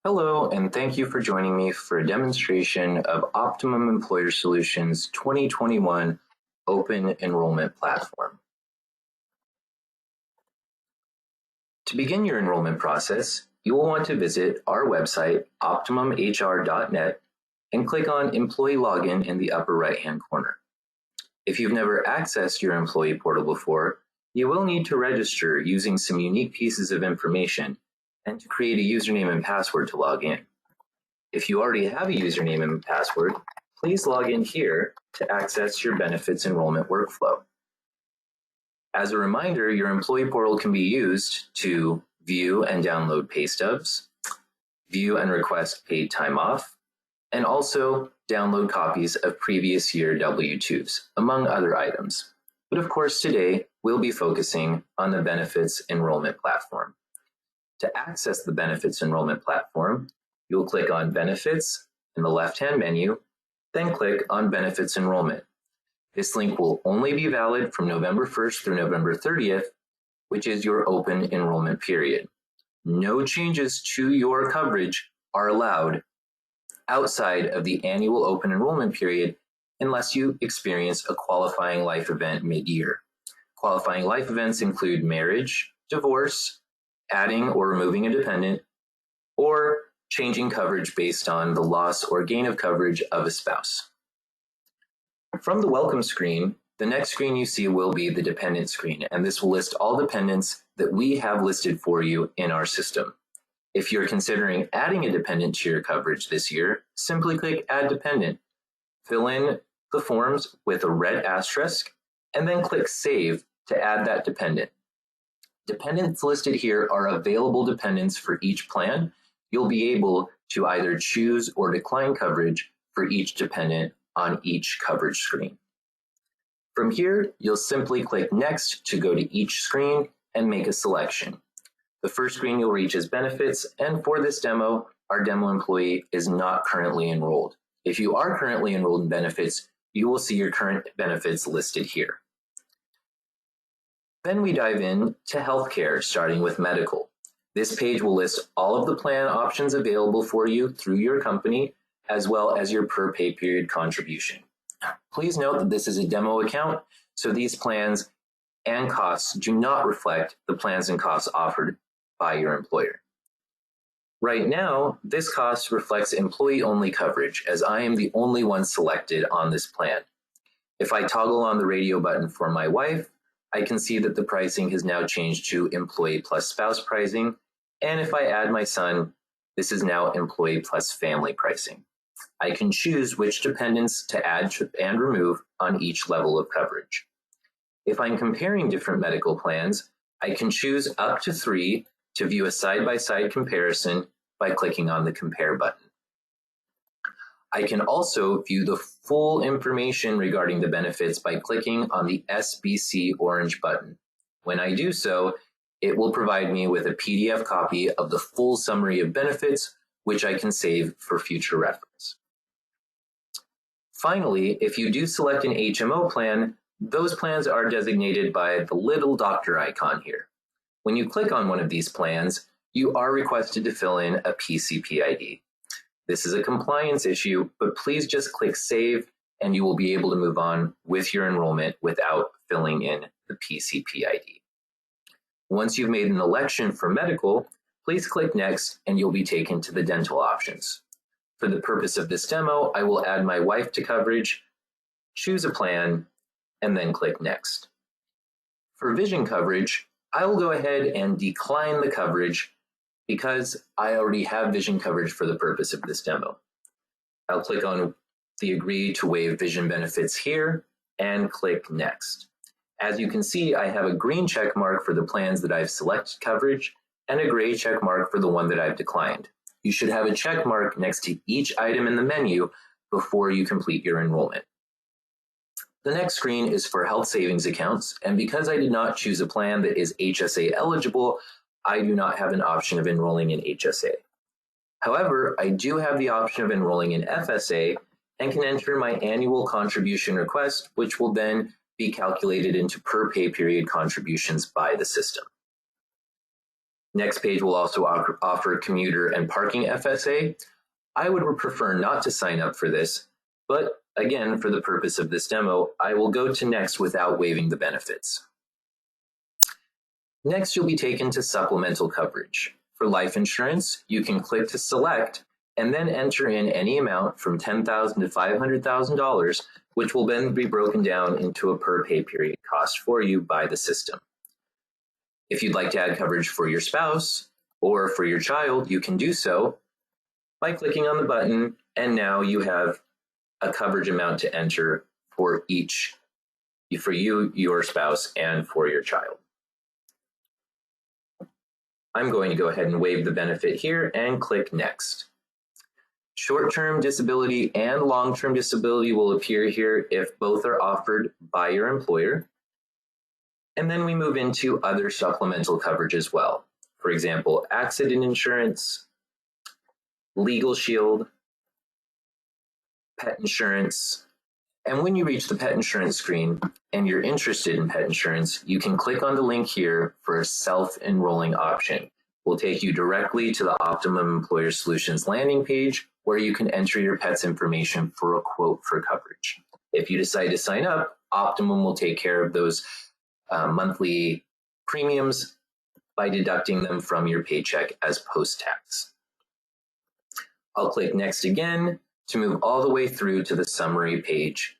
Hello, and thank you for joining me for a demonstration of Optimum Employer Solutions 2021 Open Enrollment Platform. To begin your enrollment process, you will want to visit our website, optimumhr.net, and click on Employee Login in the upper right-hand corner. If you've never accessed your employee portal before, you will need to register using some unique pieces of information and to create a username and password to log in. If you already have a username and password, please log in here to access your benefits enrollment workflow. As a reminder, your employee portal can be used to view and download pay stubs, view and request paid time off, and also download copies of previous year W-2s, among other items. But of course, today we'll be focusing on the benefits enrollment platform. To access the benefits enrollment platform, you'll click on Benefits in the left-hand menu, then click on Benefits Enrollment. This link will only be valid from November 1st through November 30th, which is your open enrollment period. No changes to your coverage are allowed outside of the annual open enrollment period unless you experience a qualifying life event mid-year. Qualifying life events include marriage, divorce, adding or removing a dependent, or changing coverage based on the loss or gain of coverage of a spouse. From the welcome screen, the next screen you see will be the dependent screen, and this will list all dependents that we have listed for you in our system. If you're considering adding a dependent to your coverage this year, simply click Add Dependent, fill in the forms with a red asterisk, and then click Save to add that dependent. Dependents listed here are available dependents for each plan. You'll be able to either choose or decline coverage for each dependent on each coverage screen. From here, you'll simply click Next to go to each screen and make a selection. The first screen you'll reach is Benefits, and for this demo, our demo employee is not currently enrolled. If you are currently enrolled in benefits, you will see your current benefits listed here. Then we dive in to healthcare, starting with medical. This page will list all of the plan options available for you through your company, as well as your per pay period contribution. Please note that this is a demo account, so these plans and costs do not reflect the plans and costs offered by your employer. Right now, this cost reflects employee-only coverage, as I am the only one selected on this plan. If I toggle on the radio button for my wife, I can see that the pricing has now changed to employee plus spouse pricing. And if I add my son, this is now employee plus family pricing. I can choose which dependents to add and remove on each level of coverage. If I'm comparing different medical plans, I can choose up to 3 to view a side-by-side comparison by clicking on the Compare button. I can also view the full information regarding the benefits by clicking on the SBC orange button. When I do so, it will provide me with a PDF copy of the full summary of benefits, which I can save for future reference. Finally, if you do select an HMO plan, those plans are designated by the little doctor icon here. When you click on one of these plans, you are requested to fill in a PCP ID. This is a compliance issue, but please just click Save and you will be able to move on with your enrollment without filling in the PCP ID. Once you've made an election for medical, please click Next and you'll be taken to the dental options. For the purpose of this demo, I will add my wife to coverage, choose a plan, and then click Next. For vision coverage, I will go ahead and decline the coverage because I already have vision coverage for the purpose of this demo. I'll click on the Agree to Waive Vision Benefits here and click Next. As you can see, I have a green check mark for the plans that I've selected coverage and a gray check mark for the one that I've declined. You should have a check mark next to each item in the menu before you complete your enrollment. The next screen is for health savings accounts, and because I did not choose a plan that is HSA eligible, I do not have an option of enrolling in HSA. However, I do have the option of enrolling in FSA and can enter my annual contribution request, which will then be calculated into per pay period contributions by the system. Next page will also offer commuter and parking FSA. I would prefer not to sign up for this, but again, for the purpose of this demo, I will go to next without waiving the benefits. Next, you'll be taken to supplemental coverage. For life insurance, you can click to select and then enter in any amount from $10,000 to $500,000, which will then be broken down into a per pay period cost for you by the system. If you'd like to add coverage for your spouse or for your child, you can do so by clicking on the button, and now you have a coverage amount to enter for each, for you, your spouse, and for your child. I'm going to go ahead and waive the benefit here and click Next. Short-term disability and long-term disability will appear here if both are offered by your employer. And then we move into other supplemental coverage as well. For example, accident insurance, legal shield, pet insurance. And when you reach the pet insurance screen and you're interested in pet insurance, you can click on the link here for a self-enrolling option. We'll take you directly to the Optimum Employer Solutions landing page where you can enter your pet's information for a quote for coverage. If you decide to sign up, Optimum will take care of those monthly premiums by deducting them from your paycheck as post-tax. I'll click Next again to move all the way through to the summary page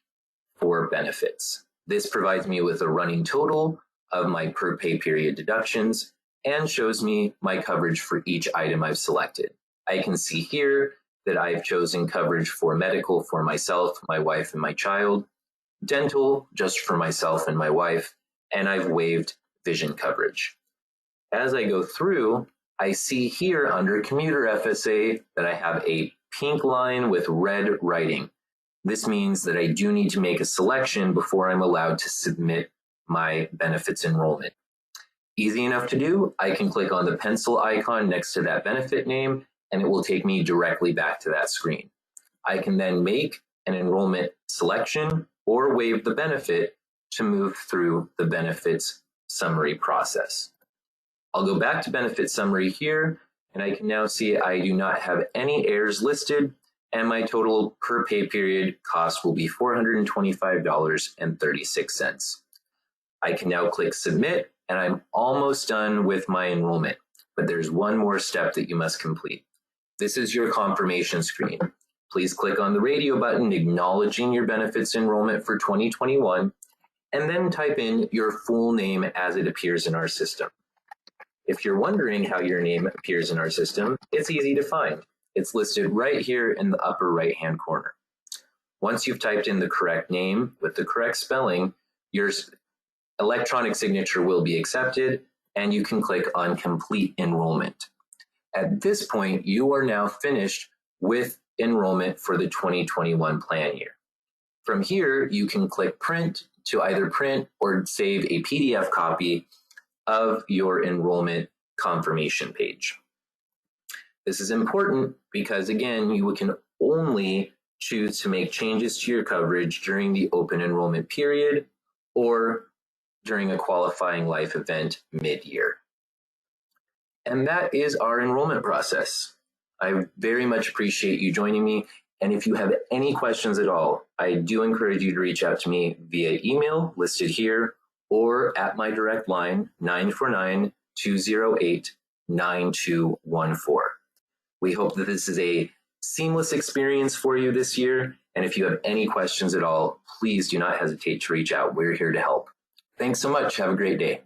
for benefits. This provides me with a running total of my per pay period deductions and shows me my coverage for each item I've selected. I can see here that I've chosen coverage for medical for myself, my wife, and my child, dental just for myself and my wife, and I've waived vision coverage. As I go through, I see here under commuter FSA that I have a pink line with red writing. This means that I do need to make a selection before I'm allowed to submit my benefits enrollment. Easy enough to do. I can click on the pencil icon next to that benefit name, and it will take me directly back to that screen. I can then make an enrollment selection or waive the benefit to move through the benefits summary process. I'll go back to benefit summary here, and I can now see I do not have any errors listed, and my total per pay period cost will be $425.36. I can now click submit, and I'm almost done with my enrollment, but there's one more step that you must complete. This is your confirmation screen. Please click on the radio button acknowledging your benefits enrollment for 2021, and then type in your full name as it appears in our system. If you're wondering how your name appears in our system, it's easy to find. It's listed right here in the upper right-hand corner. Once you've typed in the correct name with the correct spelling, your electronic signature will be accepted, and you can click on Complete Enrollment. At this point, you are now finished with enrollment for the 2021 plan year. From here, you can click Print to either print or save a PDF copy of your enrollment confirmation page. This is important because, again, you can only choose to make changes to your coverage during the open enrollment period or during a qualifying life event mid-year. And that is our enrollment process. I very much appreciate you joining me. And if you have any questions at all, I do encourage you to reach out to me via email listed here or at my direct line, 949-208-9214. We hope that this is a seamless experience for you this year. And if you have any questions at all, please do not hesitate to reach out. We're here to help. Thanks so much. Have a great day.